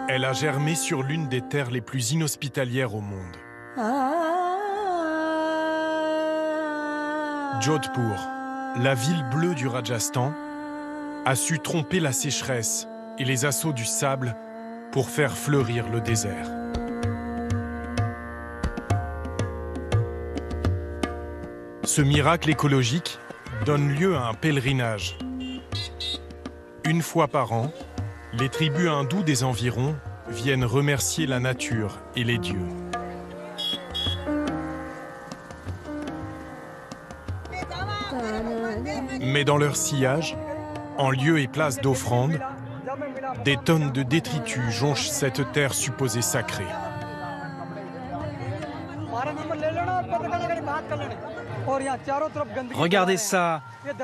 Elle a germé sur l'une des terres les plus inhospitalières au monde. Jodhpur, la ville bleue du Rajasthan, a su tromper la sécheresse et les assauts du sable pour faire fleurir le désert. Ce miracle écologique donne lieu à un pèlerinage. Une fois par an, les tribus hindoues des environs viennent remercier la nature et les dieux. Mais dans leur sillage, en lieu et place d'offrandes, des tonnes de détritus jonchent cette terre supposée sacrée. Regardez ça,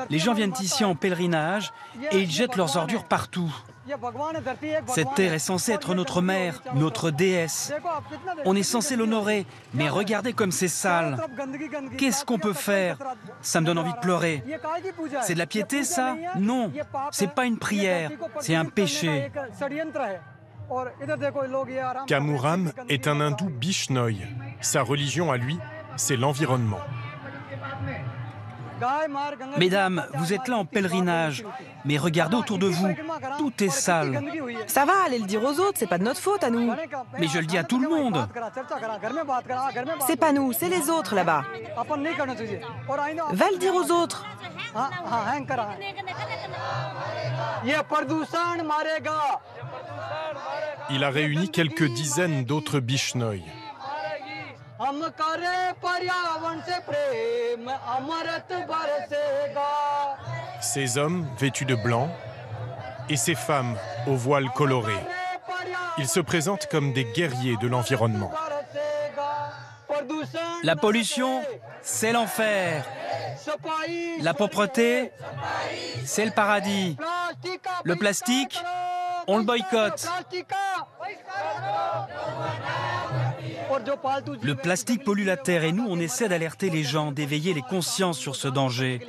les gens viennent ici en pèlerinage et ils jettent leurs ordures partout. Cette terre est censée être notre mère, notre déesse. On est censé l'honorer, mais regardez comme c'est sale. Qu'est-ce qu'on peut faire? Ça me donne envie de pleurer. C'est de la piété, ça? Non, c'est pas une prière, c'est un péché. Kamuram est un hindou Bishnoi. Sa religion à lui, c'est l'environnement. Mesdames, vous êtes là en pèlerinage, mais regardez autour de vous, tout est sale. Ça va, allez le dire aux autres, c'est pas de notre faute à nous. Mais je le dis à tout le monde. C'est pas nous, c'est les autres là-bas. Va le dire aux autres. Il a réuni quelques dizaines d'autres Bishnoi. Ces hommes vêtus de blanc et ces femmes aux voiles colorés. Ils se présentent comme des guerriers de l'environnement. La pollution, c'est l'enfer. La propreté, c'est le paradis. Le plastique, on le boycotte. Le plastique pollue la terre et nous, on essaie d'alerter les gens, d'éveiller les consciences sur ce danger.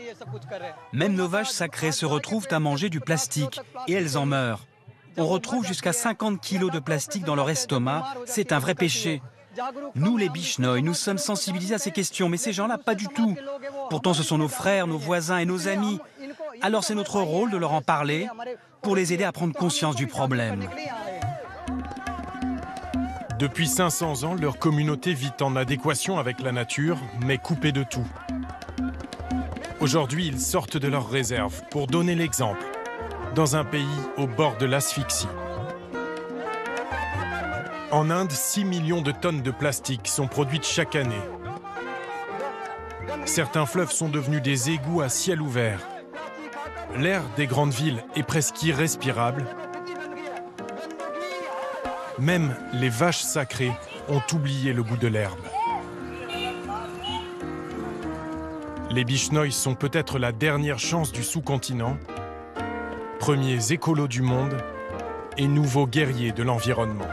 Même nos vaches sacrées se retrouvent à manger du plastique et elles en meurent. On retrouve jusqu'à 50 kilos de plastique dans leur estomac. C'est un vrai péché. Nous, les Bishnoi, nous sommes sensibilisés à ces questions, mais ces gens-là, pas du tout. Pourtant, ce sont nos frères, nos voisins et nos amis. Alors c'est notre rôle de leur en parler pour les aider à prendre conscience du problème. Depuis 500 ans, leur communauté vit en adéquation avec la nature, mais coupée de tout. Aujourd'hui, ils sortent de leurs réserves pour donner l'exemple, dans un pays au bord de l'asphyxie. En Inde, 6 millions de tonnes de plastique sont produites chaque année. Certains fleuves sont devenus des égouts à ciel ouvert. L'air des grandes villes est presque irrespirable. Même les vaches sacrées ont oublié le goût de l'herbe. Les Bishnoi sont peut-être la dernière chance du sous-continent, premiers écolos du monde et nouveaux guerriers de l'environnement.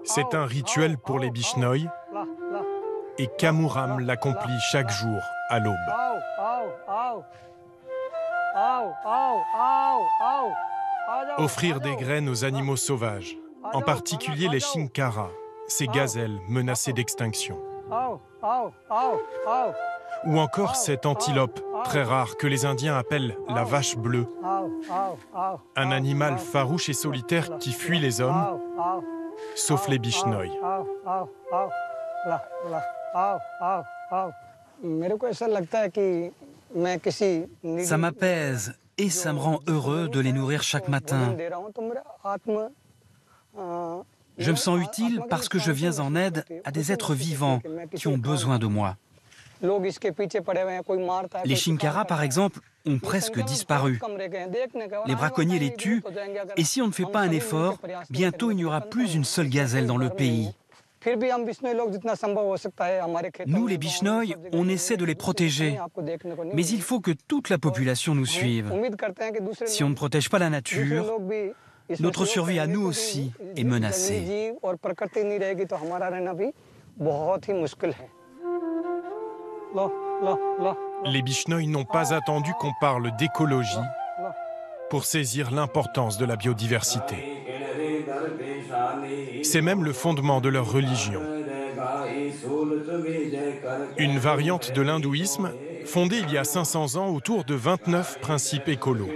C'est un rituel pour les Bishnoi et Kamuram l'accomplit chaque jour à l'aube. Offrir des graines aux animaux sauvages, en particulier les Shinkara, ces gazelles menacées d'extinction. Ou encore cette antilope, très rare, que les Indiens appellent la vache bleue. Un animal farouche et solitaire qui fuit les hommes, sauf les Bishnoi. Ça m'apaise et ça me rend heureux de les nourrir chaque matin. Je me sens utile parce que je viens en aide à des êtres vivants qui ont besoin de moi. Les Shinkara, par exemple, ont presque disparu. Les braconniers les tuent, et si on ne fait pas un effort, bientôt il n'y aura plus une seule gazelle dans le pays. Nous, les Bishnoïs, on essaie de les protéger. Mais il faut que toute la population nous suive. Si on ne protège pas la nature, notre survie à nous aussi est menacée. Les Bishnoïs n'ont pas attendu qu'on parle d'écologie pour saisir l'importance de la biodiversité. C'est même le fondement de leur religion. Une variante de l'hindouisme fondée il y a 500 ans autour de 29 principes écolos.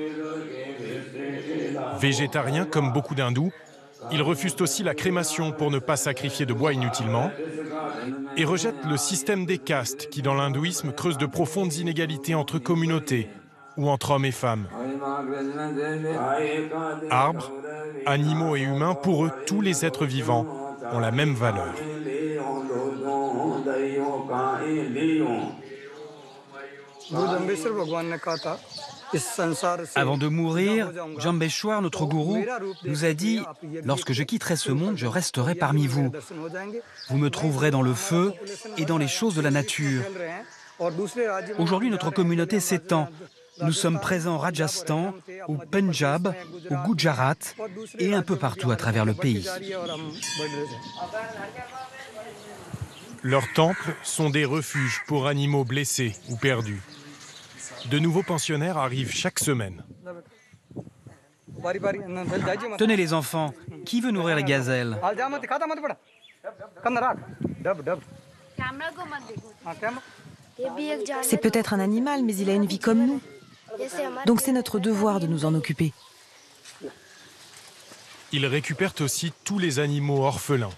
Végétariens comme beaucoup d'hindous, ils refusent aussi la crémation pour ne pas sacrifier de bois inutilement et rejettent le système des castes qui, dans l'hindouisme, creuse de profondes inégalités entre communautés ou entre hommes et femmes. Arbres, animaux et humains, pour eux, tous les êtres vivants ont la même valeur. Avant de mourir, Jambeshwar, notre gourou, nous a dit « Lorsque je quitterai ce monde, je resterai parmi vous. Vous me trouverez dans le feu et dans les choses de la nature. » Aujourd'hui, notre communauté s'étend. Nous sommes présents au Rajasthan, au Punjab, au Gujarat et un peu partout à travers le pays. Leurs temples sont des refuges pour animaux blessés ou perdus. De nouveaux pensionnaires arrivent chaque semaine. Tenez les enfants, qui veut nourrir les gazelles? C'est peut-être un animal, mais il a une vie comme nous. Donc c'est notre devoir de nous en occuper. Ils récupèrent aussi tous les animaux orphelins.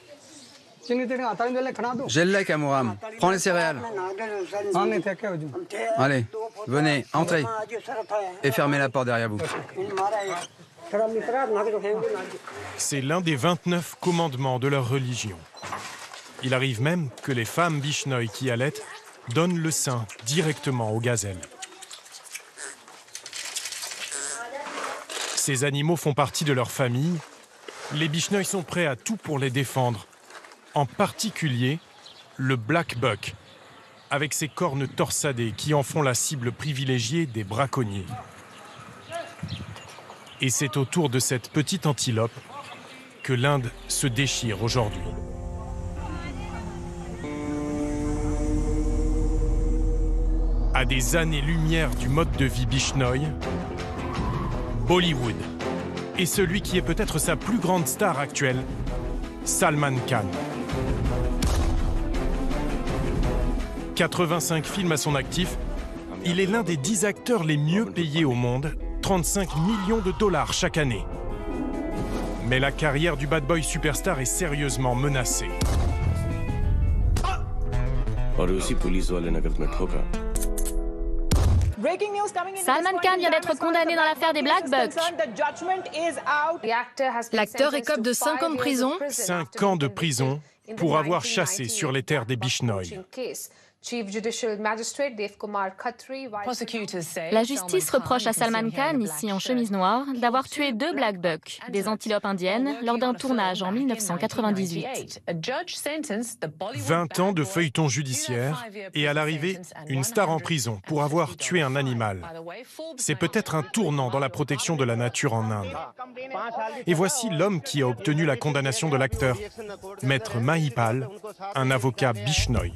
J'ai le lait, Kamouram. Prends les céréales. Allez, venez, entrez. Et fermez la porte derrière vous. C'est l'un des 29 commandements de leur religion. Il arrive même que les femmes Bishnoïs qui allaitent donnent le sein directement aux gazelles. Ces animaux font partie de leur famille. Les Bishnoïs sont prêts à tout pour les défendre. En particulier, le black buck, avec ses cornes torsadées qui en font la cible privilégiée des braconniers. Et c'est autour de cette petite antilope que l'Inde se déchire aujourd'hui. À des années-lumière du mode de vie Bishnoï, Bollywood est celui qui est peut-être sa plus grande star actuelle, Salman Khan. 85 films à son actif, il est l'un des 10 acteurs les mieux payés au monde, 35 millions de dollars chaque année. Mais la carrière du bad boy superstar est sérieusement menacée. Salman Khan vient d'être condamné dans l'affaire des Black Bucks. L'acteur écope de 5 ans de prison. 5 ans de prison pour avoir chassé sur les terres des Bishnoïs. La justice reproche à Salman Khan, ici en chemise noire, d'avoir tué 2 Black Bucks, des antilopes indiennes, lors d'un tournage en 1998. 20 ans de feuilleton judiciaire et à l'arrivée, une star en prison pour avoir tué un animal. C'est peut-être un tournant dans la protection de la nature en Inde. Et voici l'homme qui a obtenu la condamnation de l'acteur, Maître Mahipal, un avocat Bishnoï.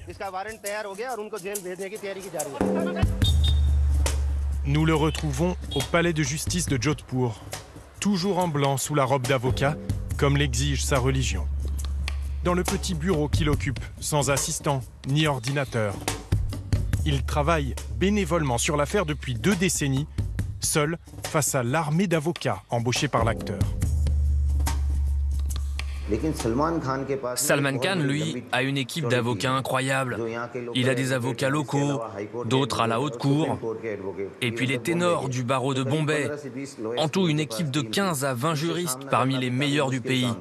Nous le retrouvons au palais de justice de Jodhpur, toujours en blanc sous la robe d'avocat, comme l'exige sa religion. Dans le petit bureau qu'il occupe, sans assistant ni ordinateur. Il travaille bénévolement sur l'affaire depuis 2 décennies, seul face à l'armée d'avocats embauchés par l'acteur. Salman Khan, lui, a une équipe d'avocats incroyable. Il a des avocats locaux, d'autres à la haute cour, et puis les ténors du barreau de Bombay. En tout, une équipe de 15 à 20 juristes parmi les meilleurs du pays.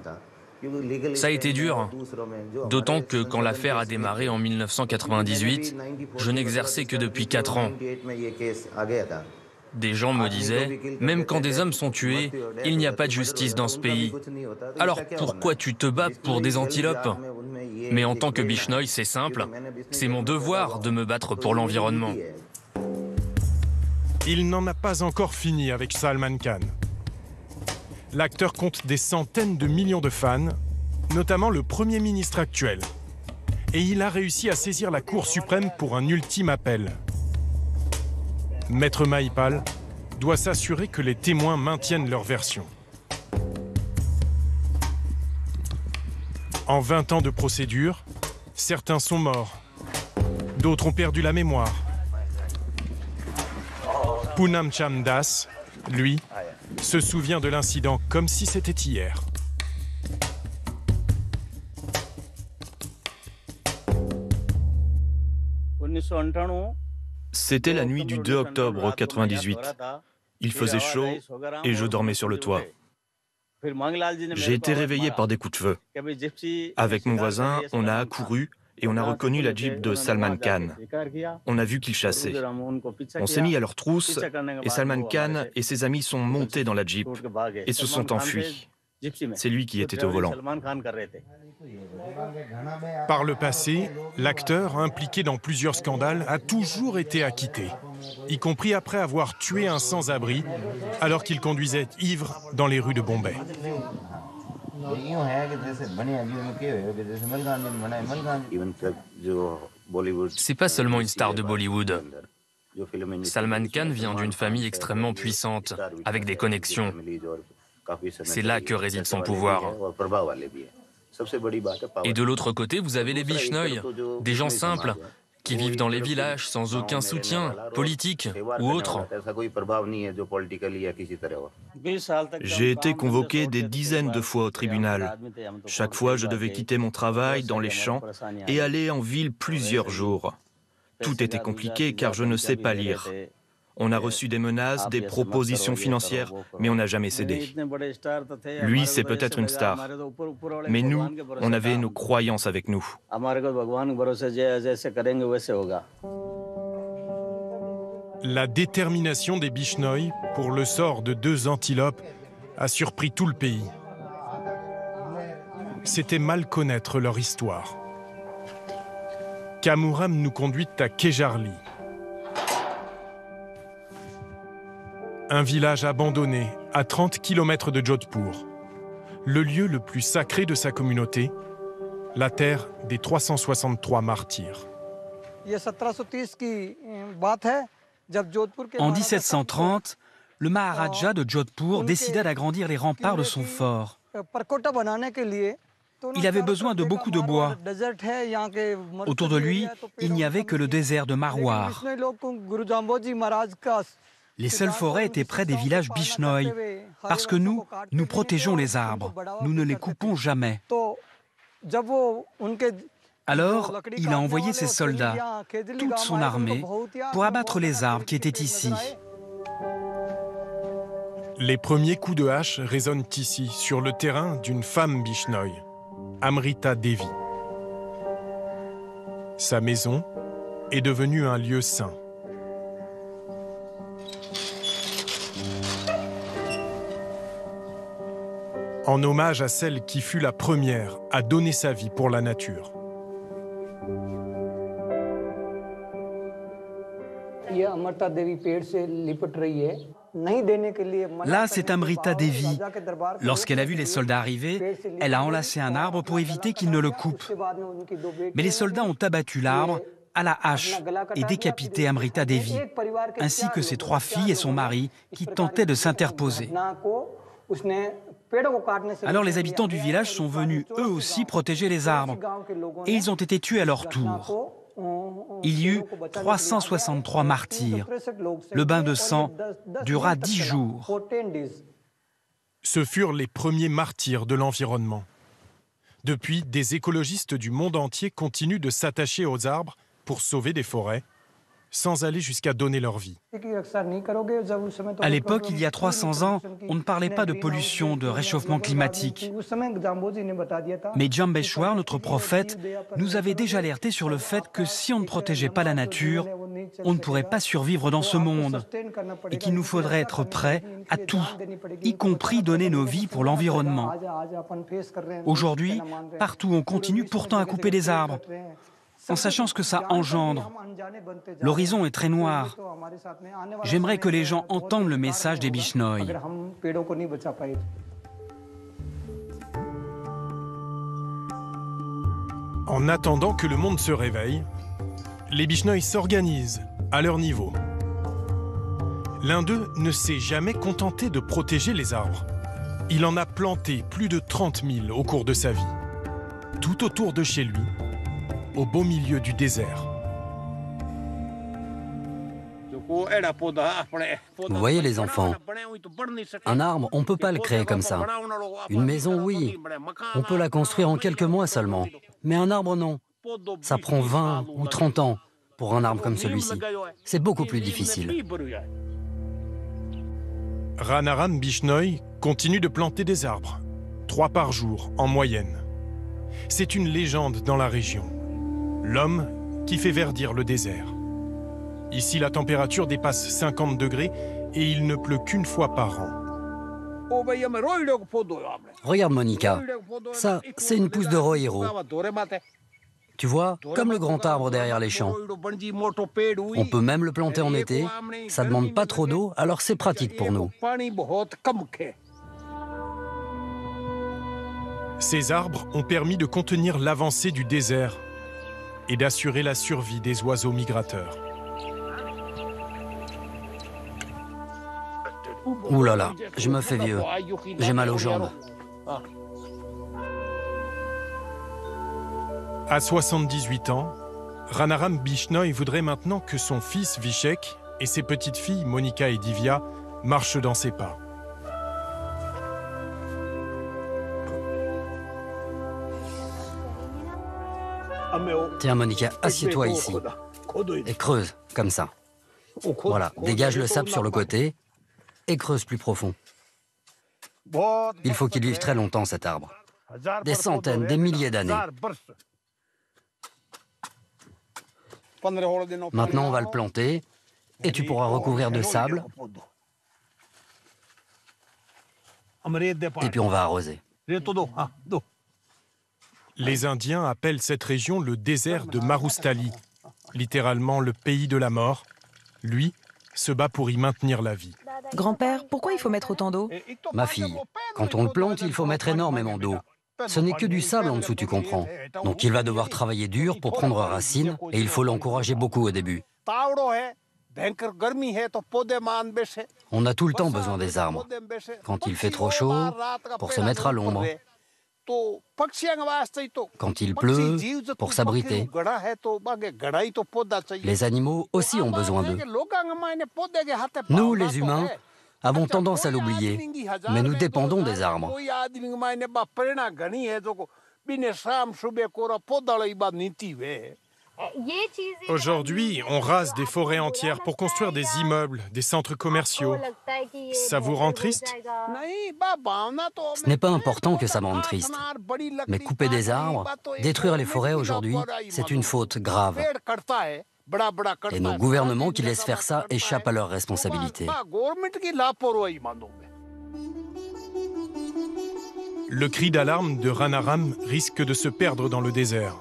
Ça a été dur, d'autant que quand l'affaire a démarré en 1998, je n'exerçais que depuis 4 ans. Des gens me disaient, même quand des hommes sont tués, il n'y a pas de justice dans ce pays. Alors pourquoi tu te bats pour des antilopes? Mais en tant que Bishnoi, c'est simple. C'est mon devoir de me battre pour l'environnement. Il n'en a pas encore fini avec Salman Khan. L'acteur compte des centaines de millions de fans, notamment le Premier ministre actuel. Et il a réussi à saisir la Cour suprême pour un ultime appel. Maître Mahipal doit s'assurer que les témoins maintiennent leur version. En 20 ans de procédure, certains sont morts, d'autres ont perdu la mémoire. Poonam Chand Das, lui, se souvient de l'incident comme si c'était hier. C'était la nuit du 2 octobre 98. Il faisait chaud et je dormais sur le toit. J'ai été réveillé par des coups de feu. Avec mon voisin, on a accouru et on a reconnu la Jeep de Salman Khan. On a vu qu'il chassait. On s'est mis à leur trousse et Salman Khan et ses amis sont montés dans la Jeep et se sont enfuis. C'est lui qui était au volant. Par le passé, l'acteur, impliqué dans plusieurs scandales, a toujours été acquitté, y compris après avoir tué un sans-abri alors qu'il conduisait ivre dans les rues de Bombay. C'est pas seulement une star de Bollywood. Salman Khan vient d'une famille extrêmement puissante, avec des connexions. C'est là que réside son pouvoir. Et de l'autre côté, vous avez les Bishnoi, des gens simples, qui vivent dans les villages sans aucun soutien, politique ou autre. J'ai été convoqué des dizaines de fois au tribunal. Chaque fois, je devais quitter mon travail dans les champs et aller en ville plusieurs jours. Tout était compliqué car je ne sais pas lire. On a reçu des menaces, des propositions financières, mais on n'a jamais cédé. Lui, c'est peut-être une star. Mais nous, on avait nos croyances avec nous. La détermination des Bishnoi pour le sort de 2 antilopes a surpris tout le pays. C'était mal connaître leur histoire. Kamuram nous conduit à Kejarli, un village abandonné à 30 km de Jodhpur, le lieu le plus sacré de sa communauté, la terre des 363 martyrs. En 1730, le Maharaja de Jodhpur décida d'agrandir les remparts de son fort. Il avait besoin de beaucoup de bois. Autour de lui, il n'y avait que le désert de Marwar. Les seules forêts étaient près des villages Bishnoi, parce que nous protégeons les arbres, nous ne les coupons jamais. Alors, il a envoyé ses soldats, toute son armée, pour abattre les arbres qui étaient ici. Les premiers coups de hache résonnent ici, sur le terrain d'une femme Bishnoi, Amrita Devi. Sa maison est devenue un lieu saint. En hommage à celle qui fut la première à donner sa vie pour la nature. Là, c'est Amrita Devi. Lorsqu'elle a vu les soldats arriver, elle a enlacé un arbre pour éviter qu'ils ne le coupent. Mais les soldats ont abattu l'arbre à la hache et décapité Amrita Devi, ainsi que ses 3 filles et son mari qui tentaient de s'interposer. Alors les habitants du village sont venus eux aussi protéger les arbres et ils ont été tués à leur tour. Il y eut 363 martyrs. Le bain de sang dura 10 jours. Ce furent les premiers martyrs de l'environnement. Depuis, des écologistes du monde entier continuent de s'attacher aux arbres pour sauver des forêts, sans aller jusqu'à donner leur vie. À l'époque, il y a 300 ans, on ne parlait pas de pollution, de réchauffement climatique. Mais Jambeshwar, notre prophète, nous avait déjà alerté sur le fait que si on ne protégeait pas la nature, on ne pourrait pas survivre dans ce monde et qu'il nous faudrait être prêts à tout, y compris donner nos vies pour l'environnement. Aujourd'hui, partout on continue pourtant à couper des arbres, en sachant ce que ça engendre. L'horizon est très noir. J'aimerais que les gens entendent le message des Bishnoi. En attendant que le monde se réveille, les Bishnoi s'organisent à leur niveau. L'un d'eux ne s'est jamais contenté de protéger les arbres. Il en a planté plus de 30 000 au cours de sa vie, tout autour de chez lui, au beau milieu du désert. Vous voyez les enfants, un arbre, on ne peut pas le créer comme ça. Une maison, oui, on peut la construire en quelques mois seulement. Mais un arbre, non. Ça prend 20 ou 30 ans pour un arbre comme celui-ci. C'est beaucoup plus difficile. Ranaram Bishnoi continue de planter des arbres, 3 par jour en moyenne. C'est une légende dans la région. L'homme qui fait verdir le désert. Ici, la température dépasse 50 degrés et il ne pleut qu'une fois par an. Regarde Monica, ça c'est une pousse de rohiro. Tu vois, comme le grand arbre derrière les champs. On peut même le planter en été, ça ne demande pas trop d'eau, alors c'est pratique pour nous. Ces arbres ont permis de contenir l'avancée du désert et d'assurer la survie des oiseaux migrateurs. Ouh là là, je me fais vieux. J'ai mal aux jambes. À 78 ans, Ranaram Bishnoi voudrait maintenant que son fils Vishek et ses petites filles Monica et Divya marchent dans ses pas. Tiens Monica, assieds-toi ici. Et creuse, comme ça. Voilà, dégage le sable sur le côté et creuse plus profond. Il faut qu'il vive très longtemps cet arbre. Des centaines, des milliers d'années. Maintenant, on va le planter et tu pourras recouvrir de sable. Et puis on va arroser. Les Indiens appellent cette région le désert de Marustali, littéralement le pays de la mort. Lui se bat pour y maintenir la vie. Grand-père, pourquoi il faut mettre autant d'eau? Ma fille, quand on le plante, il faut mettre énormément d'eau. Ce n'est que du sable en dessous, tu comprends. Donc il va devoir travailler dur pour prendre racine et il faut l'encourager beaucoup au début. On a tout le temps besoin des arbres. Quand il fait trop chaud, pour se mettre à l'ombre. Quand il pleut, pour s'abriter. Les animaux aussi ont besoin d'eux. Nous, les humains, avons tendance à l'oublier, mais nous dépendons des arbres. Aujourd'hui, on rase des forêts entières pour construire des immeubles, des centres commerciaux. Ça vous rend triste? Ce n'est pas important que ça me rende triste. Mais couper des arbres, détruire les forêts aujourd'hui, c'est une faute grave. Et nos gouvernements qui laissent faire ça échappent à leurs responsabilités. Le cri d'alarme de Ranaram risque de se perdre dans le désert.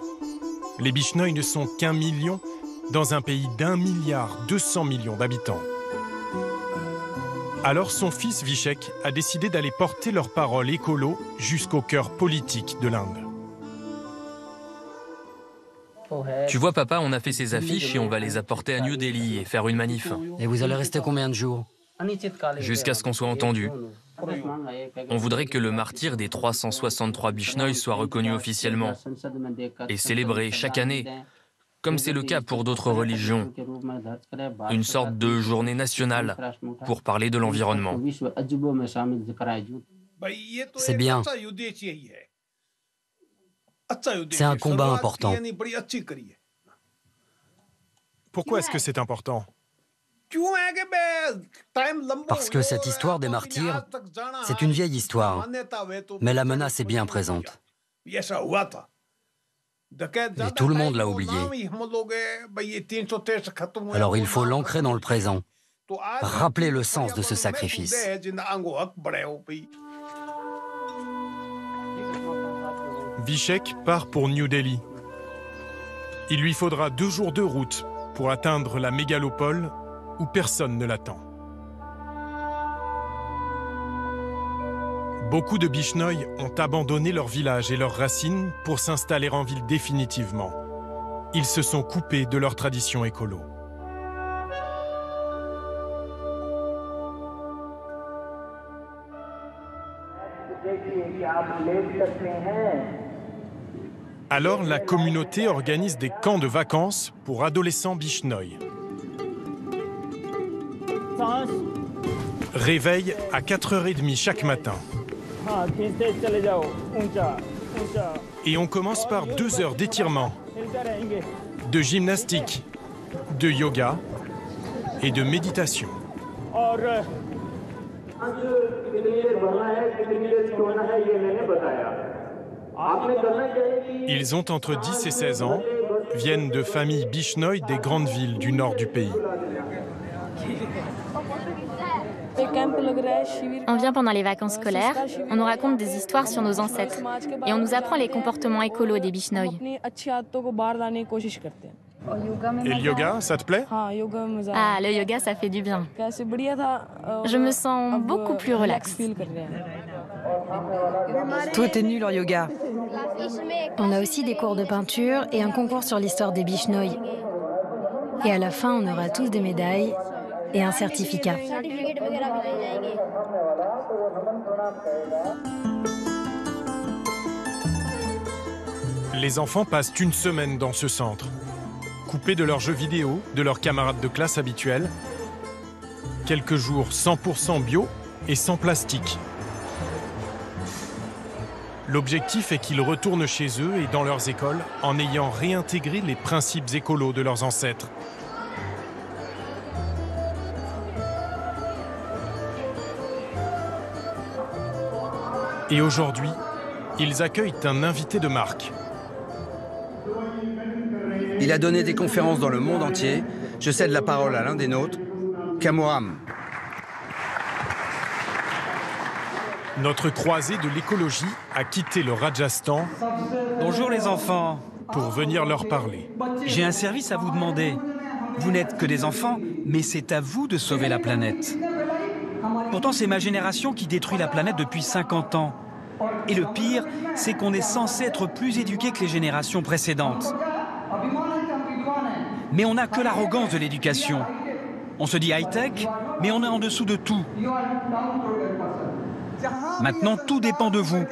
Les Bishnoi ne sont qu'1 million dans un pays d'1,2 milliard d'habitants. Alors son fils Vishek a décidé d'aller porter leurs paroles écolo jusqu'au cœur politique de l'Inde. Tu vois papa, on a fait ces affiches et on va les apporter à New Delhi et faire une manif. Et vous allez rester combien de jours? Jusqu'à ce qu'on soit entendu. On voudrait que le martyre des 363 Bishnoi soit reconnu officiellement et célébré chaque année, comme c'est le cas pour d'autres religions. Une sorte de journée nationale pour parler de l'environnement. C'est bien. C'est un combat important. Pourquoi est-ce que c'est important? Parce que cette histoire des martyrs, c'est une vieille histoire, mais la menace est bien présente. Et tout le monde l'a oublié. Alors il faut l'ancrer dans le présent. Rappeler le sens de ce sacrifice. Vishek part pour New Delhi. Il lui faudra 2 jours de route pour atteindre la mégalopole où personne ne l'attend. Beaucoup de Bishnoi ont abandonné leur village et leurs racines pour s'installer en ville définitivement. Ils se sont coupés de leur tradition écolo. Alors la communauté organise des camps de vacances pour adolescents Bishnoi. Réveil à 4h30 chaque matin. Et on commence par 2 heures d'étirement, de gymnastique, de yoga et de méditation. Ils ont entre 10 et 16 ans, viennent de familles Bishnoi des grandes villes du nord du pays. On vient pendant les vacances scolaires, on nous raconte des histoires sur nos ancêtres et on nous apprend les comportements écolos des Bishnoi. Et le yoga, ça te plaît? Ah, le yoga, ça fait du bien. Je me sens beaucoup plus relaxe. Toi, t'es nul en yoga. On a aussi des cours de peinture et un concours sur l'histoire des Bishnoi. Et à la fin, on aura tous des médailles et un certificat. Les enfants passent une semaine dans ce centre, coupés de leurs jeux vidéo, de leurs camarades de classe habituels. Quelques jours 100% bio et sans plastique. L'objectif est qu'ils retournent chez eux et dans leurs écoles en ayant réintégré les principes écolos de leurs ancêtres. Et aujourd'hui, ils accueillent un invité de marque. Il a donné des conférences dans le monde entier. Je cède la parole à l'un des nôtres, Kamoram. Notre croisée de l'écologie a quitté le Rajasthan. Bonjour les enfants. Pour venir leur parler. J'ai un service à vous demander. Vous n'êtes que des enfants, mais c'est à vous de sauver la planète. Pourtant, c'est ma génération qui détruit la planète depuis 50 ans. Et le pire, c'est qu'on est censé être plus éduqués que les générations précédentes. Mais on n'a que l'arrogance de l'éducation. On se dit high-tech, mais on est en dessous de tout. Maintenant, tout dépend de vous.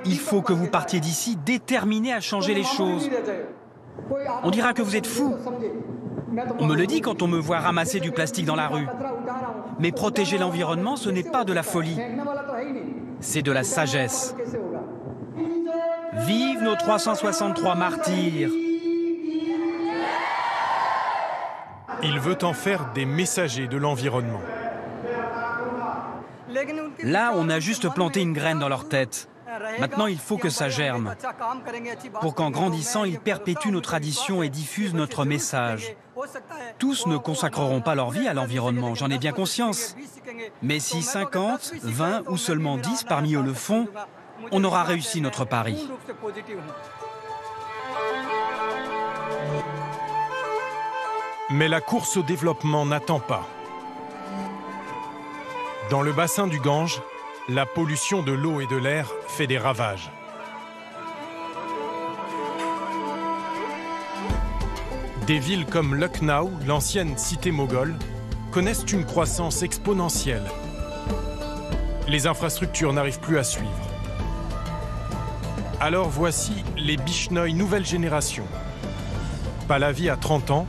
Il faut que vous partiez d'ici déterminés à changer les choses. On dira que vous êtes fous. On me le dit quand on me voit ramasser du plastique dans la rue. Mais protéger l'environnement, ce n'est pas de la folie. C'est de la sagesse. Vive nos 363 martyrs! Il veut en faire des messagers de l'environnement. Là, on a juste planté une graine dans leur tête. Maintenant, il faut que ça germe. Pour qu'en grandissant, ils perpétuent nos traditions et diffusent notre message. Tous ne consacreront pas leur vie à l'environnement, j'en ai bien conscience. Mais si 50, 20 ou seulement 10 parmi eux le font, on aura réussi notre pari. Mais la course au développement n'attend pas. Dans le bassin du Gange, la pollution de l'eau et de l'air fait des ravages. Des villes comme Lucknow, l'ancienne cité moghole, connaissent une croissance exponentielle. Les infrastructures n'arrivent plus à suivre. Alors voici les Bishnoi nouvelle génération. Pallavi a 30 ans,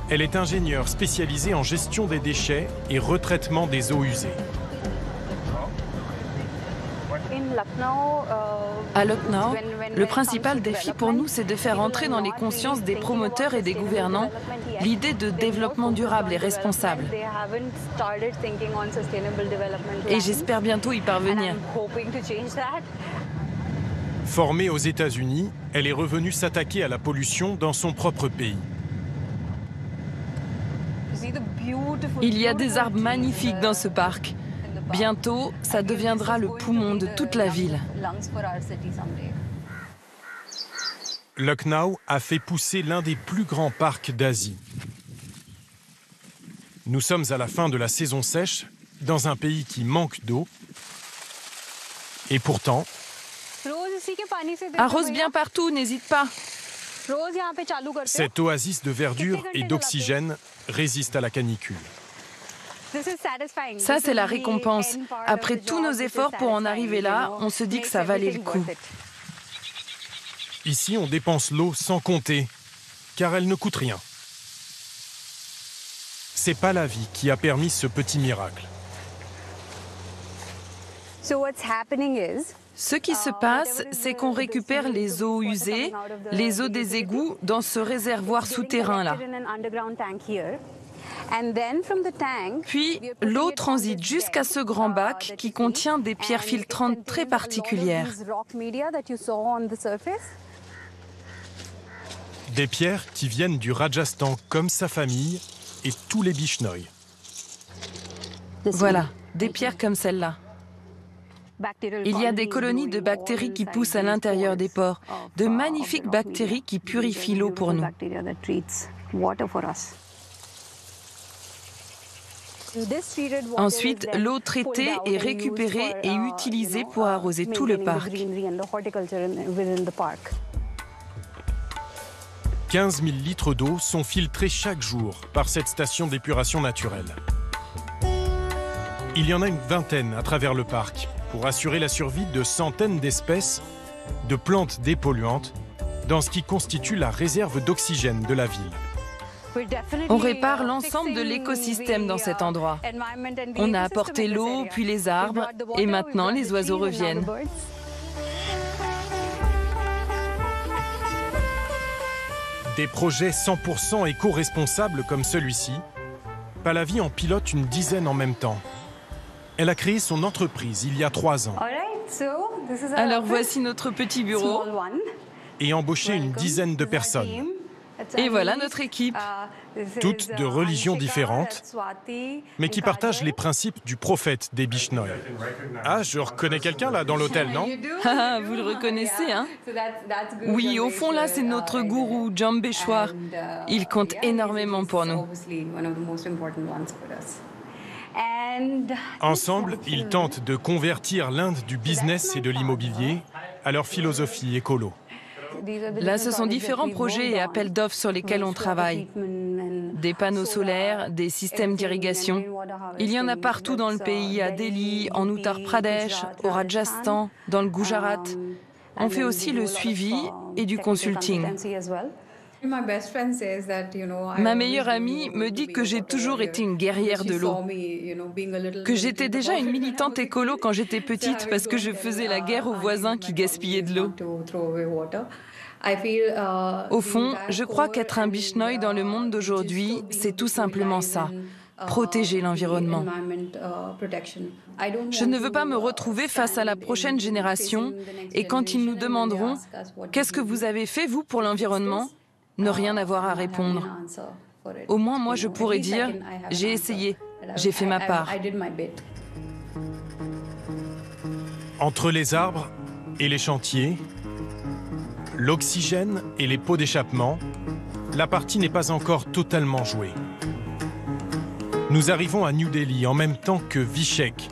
elle est ingénieure spécialisée en gestion des déchets et retraitement des eaux usées. À Lucknow, le principal défi pour nous, c'est de faire entrer dans les consciences des promoteurs et des gouvernants l'idée de développement durable et responsable. Et j'espère bientôt y parvenir. Formée aux États-Unis, elle est revenue s'attaquer à la pollution dans son propre pays. Il y a des arbres magnifiques dans ce parc. Bientôt, ça deviendra le poumon de toute la ville. Lucknow a fait pousser l'un des plus grands parcs d'Asie. Nous sommes à la fin de la saison sèche, dans un pays qui manque d'eau. Et pourtant... Arrose bien partout, n'hésite pas. Cette oasis de verdure et d'oxygène résiste à la canicule. Ça, c'est la récompense. Après tous nos efforts pour en arriver là, on se dit que ça valait le coup. Ici, on dépense l'eau sans compter, car elle ne coûte rien. C'est Pallavi qui a permis ce petit miracle. Ce qui se passe, c'est qu'on récupère les eaux usées, les eaux des égouts, dans ce réservoir souterrain-là. Puis, l'eau transite jusqu'à ce grand bac qui contient des pierres filtrantes très particulières. Des pierres qui viennent du Rajasthan comme sa famille et tous les Bishnoi. Voilà, des pierres comme celle-là. Il y a des colonies de bactéries qui poussent à l'intérieur des pores, de magnifiques bactéries qui purifient l'eau pour nous. Ensuite, l'eau traitée est récupérée et utilisée pour arroser tout le parc. 15 000 litres d'eau sont filtrés chaque jour par cette station d'épuration naturelle. Il y en a une vingtaine à travers le parc pour assurer la survie de centaines d'espèces de plantes dépolluantes dans ce qui constitue la réserve d'oxygène de la ville. On répare l'ensemble de l'écosystème dans cet endroit. On a apporté l'eau, puis les arbres, et maintenant les oiseaux reviennent. Des projets 100% éco-responsables comme celui-ci, Pallavi en pilote une dizaine en même temps. Elle a créé son entreprise il y a 3 ans. Alors voici notre petit bureau. Et embauché une dizaine de personnes. Et voilà notre équipe. Toutes de religions différentes, mais qui partagent les principes du prophète des Bishnoi. Ah, je reconnais quelqu'un là dans l'hôtel, non? Ah, vous le reconnaissez, hein? Oui, au fond là, c'est notre gourou, Jambeshwar. Il compte énormément pour nous. Ensemble, ils tentent de convertir l'Inde du business et de l'immobilier à leur philosophie écolo. Là, ce sont différents projets et appels d'offres sur lesquels on travaille. Des panneaux solaires, des systèmes d'irrigation. Il y en a partout dans le pays, à Delhi, en Uttar Pradesh, au Rajasthan, dans le Gujarat. On fait aussi le suivi et du consulting. Ma meilleure amie me dit que j'ai toujours été une guerrière de l'eau, que j'étais déjà une militante écolo quand j'étais petite parce que je faisais la guerre aux voisins qui gaspillaient de l'eau. Au fond, je crois qu'être un Bishnoi dans le monde d'aujourd'hui, c'est tout simplement ça, protéger l'environnement. Je ne veux pas me retrouver face à la prochaine génération et quand ils nous demanderont « Qu'est-ce que vous avez fait, vous, pour l'environnement ?» ne rien avoir à répondre. Au moins, moi, je pourrais dire « J'ai essayé, j'ai fait ma part ». Entre les arbres et les chantiers, l'oxygène et les pots d'échappement, la partie n'est pas encore totalement jouée. Nous arrivons à New Delhi en même temps que Vishek,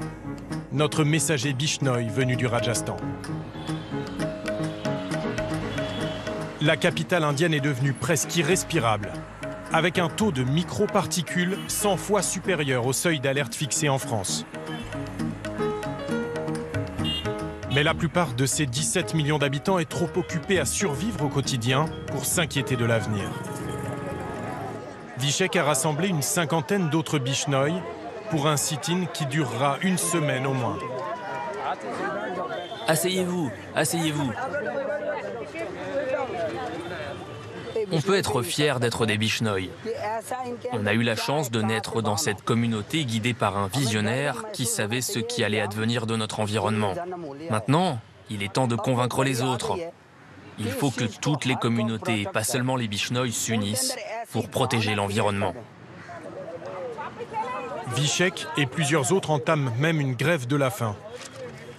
notre messager Bishnoi venu du Rajasthan. La capitale indienne est devenue presque irrespirable, avec un taux de microparticules 100 fois supérieur au seuil d'alerte fixé en France. Mais la plupart de ces 17 millions d'habitants est trop occupée à survivre au quotidien pour s'inquiéter de l'avenir. Vishek a rassemblé une cinquantaine d'autres Bishnoi pour un sit-in qui durera 1 semaine au moins. Asseyez-vous, asseyez-vous. On peut être fier d'être des Bishnoi. On a eu la chance de naître dans cette communauté guidée par un visionnaire qui savait ce qui allait advenir de notre environnement. Maintenant, Il est temps de convaincre les autres. Il faut que toutes les communautés, pas seulement les Bishnoi, s'unissent pour protéger l'environnement. Vishek et plusieurs autres entament même une grève de la faim.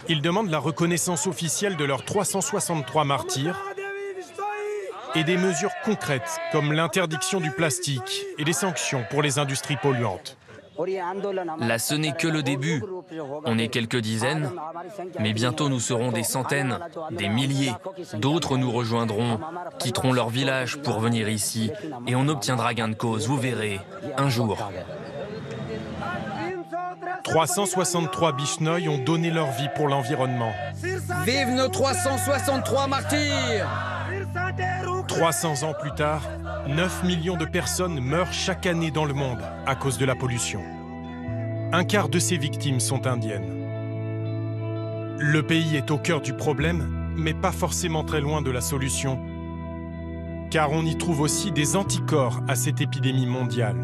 Ils demandent la reconnaissance officielle de leurs 363 martyrs et des mesures concrètes comme l'interdiction du plastique et des sanctions pour les industries polluantes. Là, ce n'est que le début. On est quelques dizaines, mais bientôt nous serons des centaines, des milliers. D'autres nous rejoindront, quitteront leur village pour venir ici, et on obtiendra gain de cause, vous verrez, un jour. 363 Bishnoi ont donné leur vie pour l'environnement. Vive nos 363 martyrs! 300 ans plus tard, 9 millions de personnes meurent chaque année dans le monde à cause de la pollution. Un quart de ces victimes sont indiennes. Le pays est au cœur du problème, mais pas forcément très loin de la solution, car on y trouve aussi des anticorps à cette épidémie mondiale.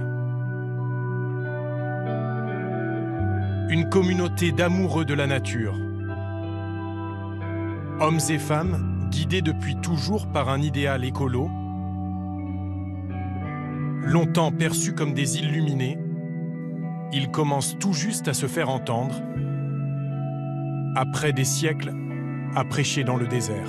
Une communauté d'amoureux de la nature. Hommes et femmes, guidés depuis toujours par un idéal écolo, longtemps perçus comme des illuminés, ils commencent tout juste à se faire entendre, après des siècles, à prêcher dans le désert.